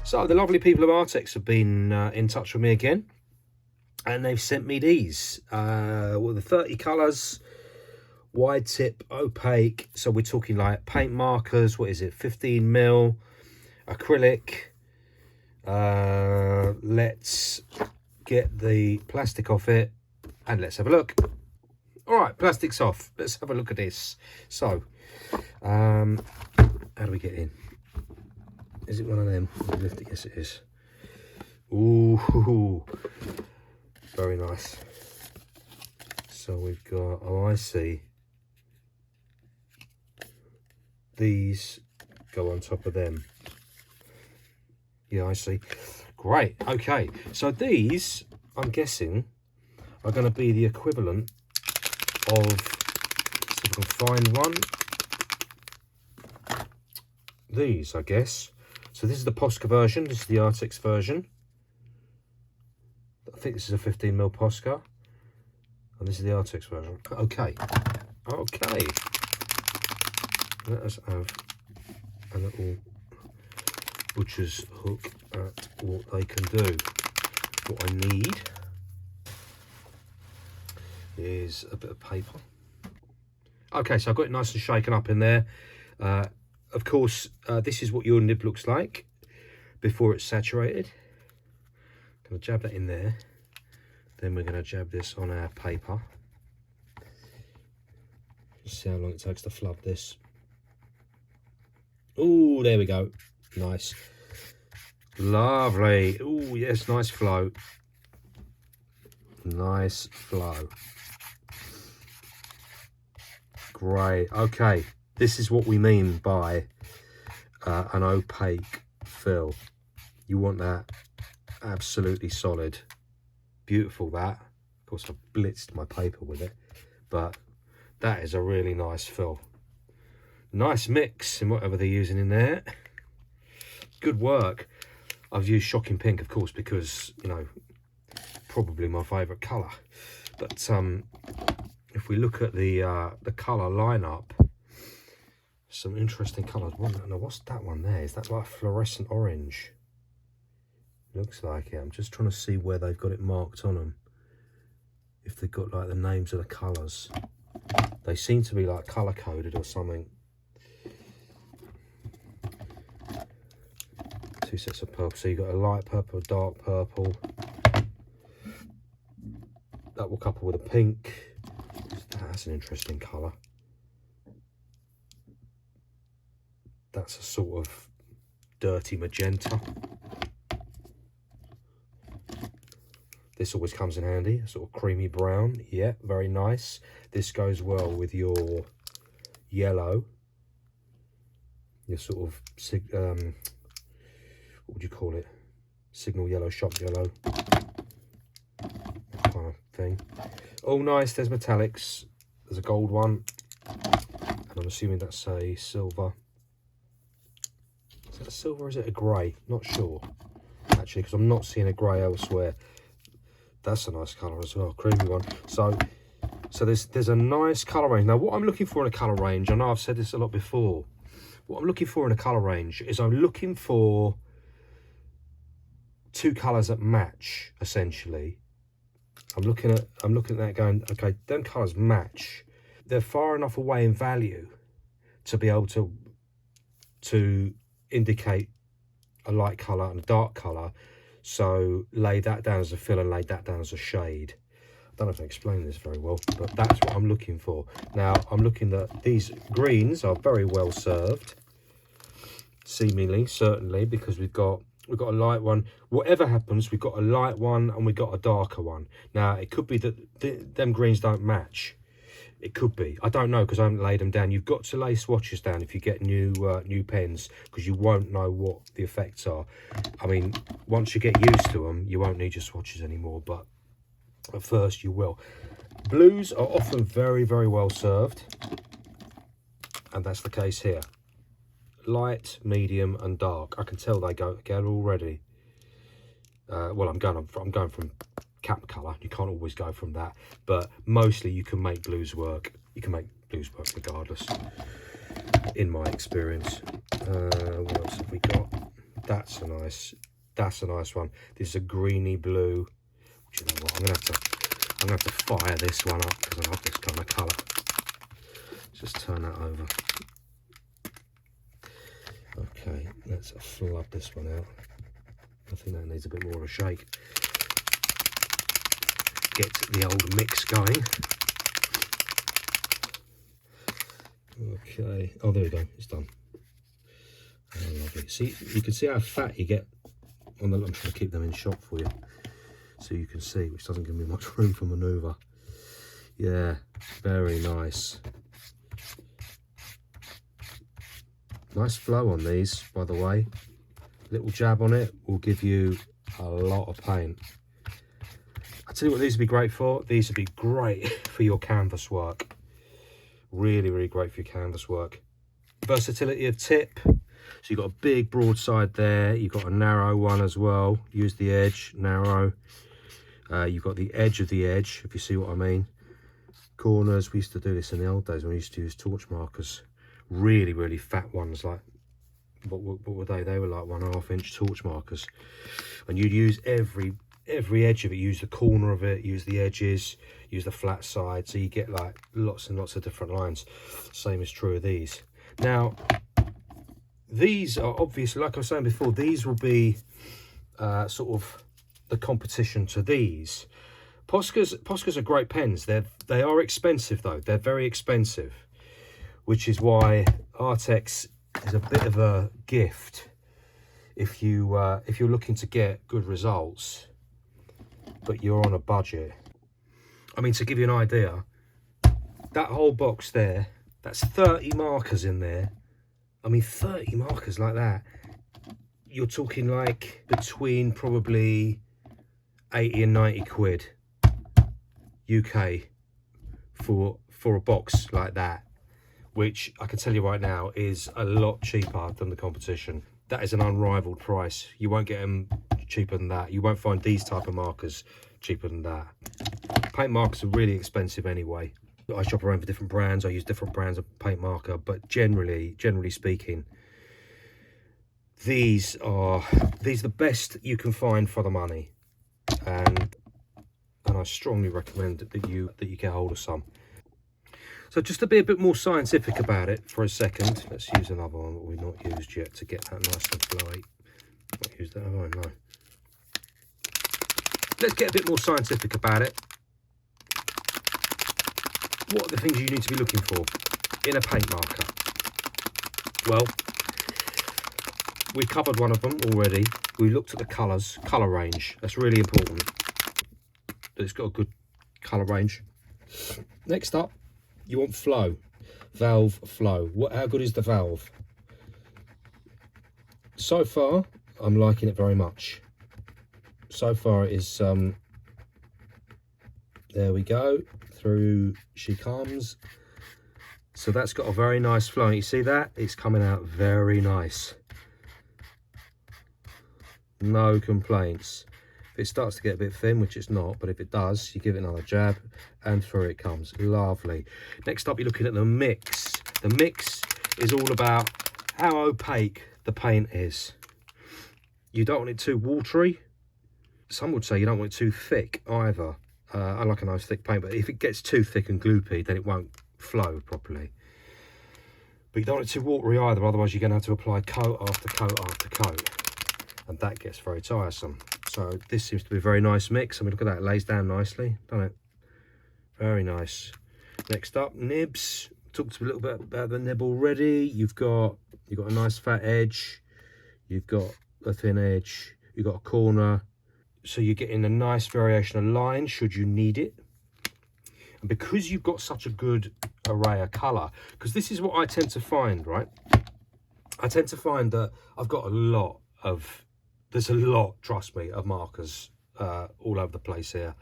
So the lovely people of Arrtx have been in touch with me again, and they've sent me these with the 30 colours, wide tip, opaque. So we're talking like paint markers. What is it? 15mm acrylic. Let's get the plastic off it and let's have a look. All right, plastic's off. Let's have a look at this. So, how do we get in? Is it one of them? Lift it. Yes, it is. Ooh, very nice. So we've got, oh, I see. These go on top of them. Yeah, I see. Great. Okay. So these, I'm guessing, are going to be the equivalent of, see if I can find one. These, I guess. So this is the Posca version. This is the Arrtx version. I think this is a 15mm Posca. And this is the Arrtx version. Okay. Okay. Let us have a little butcher's hook at what they can do. What I need is a bit of paper. Okay, so I've got it nice and shaken up in there. Of course, this is what your nib looks like before it's saturated. Gonna jab that in there. Then we're gonna jab this on our paper. Just see how long it takes to flub this. Oh, there we go. Nice. Lovely. Oh, yes, nice flow. Nice flow. Great. Okay. This is what we mean by an opaque fill. You want that absolutely solid. Beautiful, that. Of course, I've blitzed my paper with it, but that is a really nice fill. Nice mix in whatever they're using in there. Good work. I've used Shocking Pink, of course, because, you know, probably my favourite colour. But if we look at the colour lineup, some interesting colours. No, what's that one there? Is that like fluorescent orange? Looks like it. I'm just trying to see where they've got it marked on them. If they've got like the names of the colours. They seem to be like colour coded or something. Two sets of purple. So you've got a light purple, dark purple. That will couple with a pink. That's an interesting colour. That's a sort of dirty magenta. This always comes in handy, a sort of creamy brown. Yeah, very nice. This goes well with your yellow. Your sort of, what would you call it? Signal yellow, shop yellow. That kind of thing. Oh, nice, there's metallics. There's a gold one. And I'm assuming that's a silver. Is that a silver or is it a grey? Not sure, actually, because I'm not seeing a grey elsewhere. That's a nice colour as well, creamy one. So there's a nice colour range. Now, what I'm looking for in a colour range, I know I've said this a lot before. What I'm looking for in a colour range is I'm looking for two colours that match, essentially. I'm looking at that going, okay, them colours match. They're far enough away in value to be able to indicate a light colour and a dark colour. So lay that down as a fill and lay that down as a shade. I don't know if I explained this very well, but that's what I'm looking for. Now, I'm looking that these greens are very well served, seemingly, certainly, because we've got a light one. Whatever happens, we've got a light one and we've got a darker one. Now, it could be that them greens don't match. It could be. I don't know, because I haven't laid them down. You've got to lay swatches down if you get new pens, because you won't know what the effects are. I mean, once you get used to them, you won't need your swatches anymore, but at first you will. Blues are often very, very well served, and that's the case here. Light, medium, and dark. I can tell they go together already. Well, I'm going from cap colour. You can't always go from that, but mostly you can make blues work. You can make blues work regardless, in my experience. What else have we got? That's a nice one. This is a greeny blue. Do you know what? I'm gonna have to fire this one up because I love this kind of colour. Just turn that over. Okay, let's flood this one out. I think that needs a bit more of a shake. Get the old mix going. Okay, oh there we go, it's done. Oh, lovely. See, you can see how fat you get on the, I'm trying to keep them in shot for you so you can see, which doesn't give me much room for manoeuvre. Yeah, very nice. Nice flow on these, by the way. Little jab on it will give you a lot of paint. I tell you what these would be great for. These would be great for your canvas work. Really, really great for your canvas work. Versatility of tip. So you've got a big broad side there. You've got a narrow one as well. Use the edge, narrow. You've got the edge of the edge, if you see what I mean. Corners, we used to do this in the old days when we used to use torch markers. Really, really fat ones, like, what were they? They were like 1.5 inch torch markers. And you'd use every edge of it, use the corner of it, use the edges, use the flat side, so you get like lots and lots of different lines. Same is true of these. Now, these are obviously, like I was saying before, these will be sort of the competition to these. Poscas are great pens. They are expensive though. They're very expensive, which is why Arrtx is a bit of a gift if you're looking to get good results, but you're on a budget. I mean, to give you an idea, that whole box there, that's 30 markers in there. I mean, 30 markers like that, you're talking like between probably 80 and 90 quid UK for a box like that, which I can tell you right now is a lot cheaper than the competition. That is an unrivaled price. You won't get them cheaper than that. You won't find these type of markers cheaper than that. Paint markers are really expensive anyway. I shop around for different brands. I use different brands of paint marker, but generally speaking, these are the best you can find for the money, and I strongly recommend that you get hold of some. So just to be a bit more scientific about it for a second, let's use another one that we've not used yet to get that nice and flowy. Not used that, have I? No. Let's get a bit more scientific about it. What are the things you need to be looking for in a paint marker? Well, we covered one of them already. We looked at the colours, colour range. That's really important. It's got a good colour range. Next up, you want flow, valve flow. How good is the valve? So far, I'm liking it very much. So far it is, there we go, through she comes. So that's got a very nice flow. You see that? It's coming out very nice. No complaints. If it starts to get a bit thin, which it's not, but if it does, you give it another jab and through it comes. Lovely. Next up, you're looking at the mix. The mix is all about how opaque the paint is. You don't want it too watery. Some would say you don't want it too thick either. I like a nice thick paint, but if it gets too thick and gloopy, then it won't flow properly. But you don't want it too watery either, otherwise you're going to have to apply coat after coat after coat, and that gets very tiresome. So this seems to be a very nice mix. I mean, look at that, it lays down nicely, doesn't it? Very nice. Next up, nibs. Talked a little bit about the nib already. You've got a nice fat edge, you've got a thin edge, you've got a corner. So you're getting a nice variation of line should you need it. And because you've got such a good array of colour, because this is what I tend to find, right? I tend to find that I've got there's a lot, trust me, of markers all over the place here.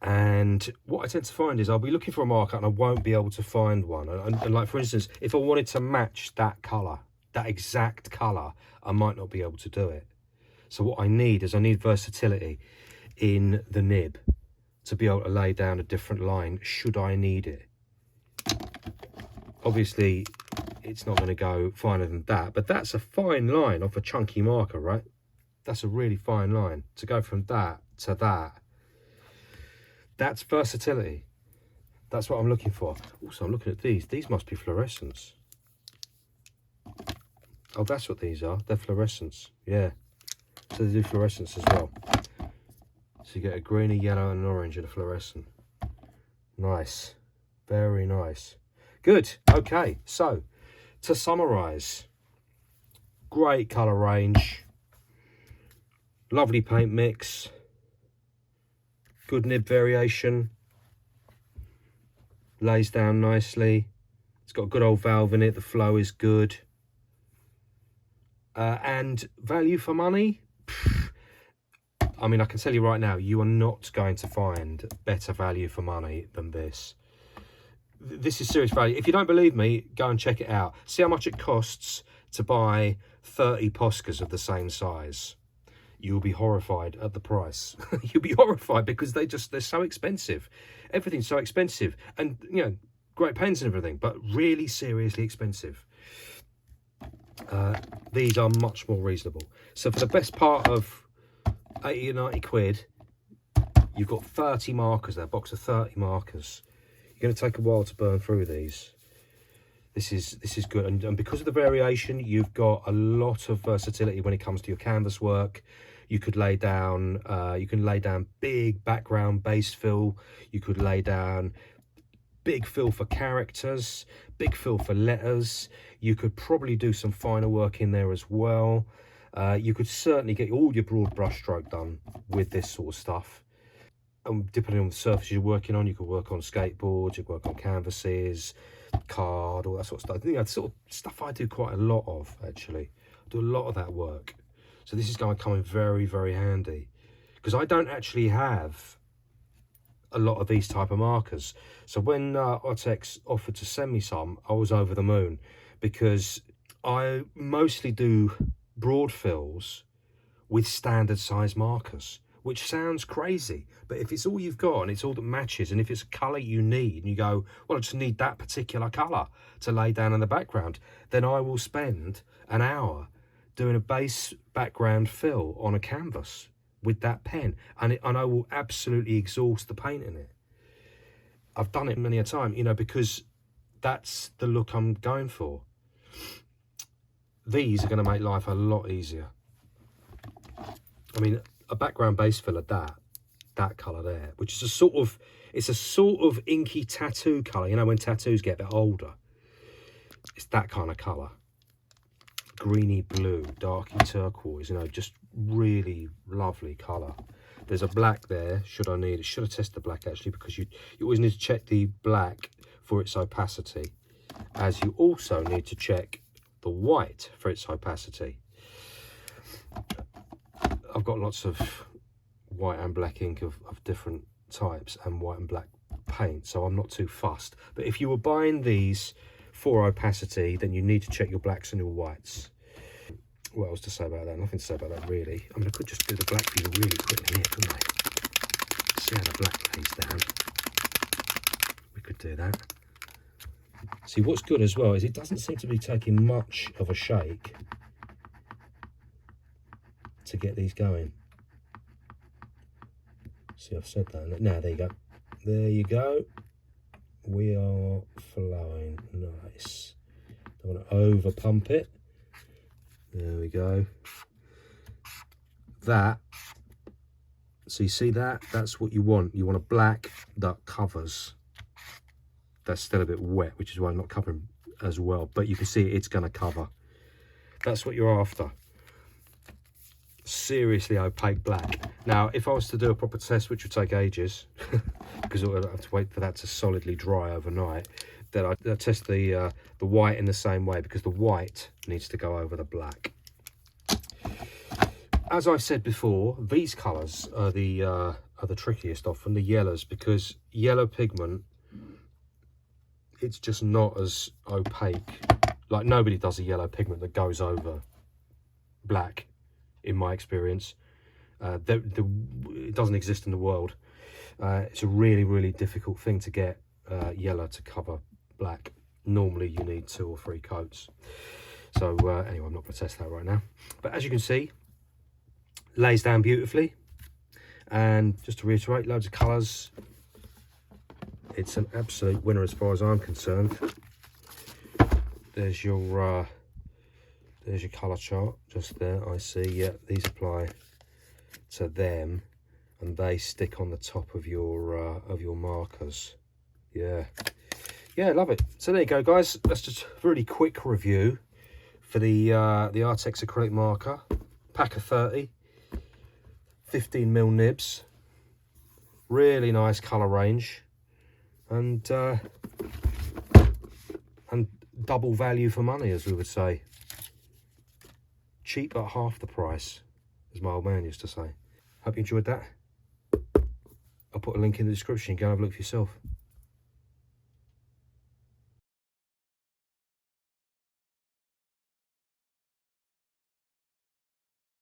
And what I tend to find is I'll be looking for a marker and I won't be able to find one. And like, for instance, if I wanted to match that colour, that exact colour, I might not be able to do it. So what I need versatility in the nib to be able to lay down a different line should I need it. Obviously, it's not going to go finer than that. But that's a fine line off a chunky marker, right? That's a really fine line to go from that to that. That's versatility. That's what I'm looking for. Also, I'm looking at these. These must be fluorescents. Oh, that's what these are. They're fluorescents. Yeah. So they do fluorescents as well. So you get a green, a yellow, and an orange and a fluorescent. Nice. Very nice. Good. Okay. So, to summarise, great colour range. Lovely paint mix. Good nib variation. Lays down nicely. It's got a good old valve in it. The flow is good. And value for money? I mean, I can tell you right now, you are not going to find better value for money than this. This is serious value. If you don't believe me, go and check it out. See how much it costs to buy 30 Poscas of the same size. You'll be horrified at the price. You'll be horrified because they're so expensive. Everything's so expensive. And, you know, great pens and everything, but really seriously expensive. These are much more reasonable. So for the best part of 80 or 90 quid, you've got 30 markers there, a box of 30 markers. You're going to take a while to burn through these. This is good, and because of the variation, you've got a lot of versatility when it comes to your canvas work. You could lay down, you can lay down big background base fill. You could lay down big fill for characters, big fill for letters. You could probably do some finer work in there as well. You could certainly get all your broad brush stroke done with this sort of stuff. Depending on the surface you're working on, you could work on skateboards, you could work on canvases, card, all that sort of stuff. I think that's sort of stuff I do quite a lot of, actually. I do a lot of that work. So this is going to come in very, very handy, because I don't actually have a lot of these type of markers. So when Arrtx offered to send me some, I was over the moon, because I mostly do broad fills with standard size markers, which sounds crazy, but if it's all you've got and it's all that matches, and if it's a colour you need, and you go, well, I just need that particular colour to lay down in the background, then I will spend an hour doing a base background fill on a canvas with that pen, and I will absolutely exhaust the paint in it. I've done it many a time, you know, because that's the look I'm going for. These are going to make life a lot easier. I mean, a background base fill of that colour there, which is it's a sort of inky tattoo colour, you know, when tattoos get a bit older. It's that kind of colour. Greeny blue, darky turquoise, you know, just really lovely colour. There's a black there, should I need it. Should have tested the black, actually, because you always need to check the black for its opacity, as you also need to check the white for its opacity. I've got lots of white and black ink of different types, and white and black paint, so I'm not too fussed. But if you were buying these for opacity, then you need to check your blacks and your whites. What else to say about that? Nothing to say about that, really. I mean, I could just do the black view really quickly here, couldn't I? See how the black lays down. We could do that. See, what's good as well is it doesn't seem to be taking much of a shake to get these going. See, I've said that. Now, there you go. There you go. We are flowing. Nice. Don't want to over pump it. There we go. That, so you see that? That's what you want. You want a black that covers. That's still a bit wet, which is why I'm not covering as well. But you can see it's going to cover. That's what you're after. Seriously opaque black. Now, if I was to do a proper test, which would take ages, because I'd have to wait for that to solidly dry overnight, then I'd test the white in the same way, because the white needs to go over the black. As I've said before, these colours are the trickiest often, the yellows, because yellow pigment, it's just not as opaque. Like, nobody does a yellow pigment that goes over black, in my experience. It doesn't exist in the world. It's a really, really difficult thing to get yellow to cover black. normally you need 2 or 3 coats. So anyway, I'm not going to test that right now. But as you can see, lays down beautifully. And just to reiterate, loads of colours. It's an absolute winner as far as I'm concerned. There's your colour chart just there. I see. Yeah, these apply to them, and they stick on the top of your markers. Yeah, love it. So there you go, guys. That's just a really quick review for the Arrtx acrylic marker, pack of 30, 15mm nibs. Really nice colour range, and double value for money, as we would say. Cheap at half the price, as my old man used to say. Hope you enjoyed that. I'll put a link in the description. Go and have a look for yourself.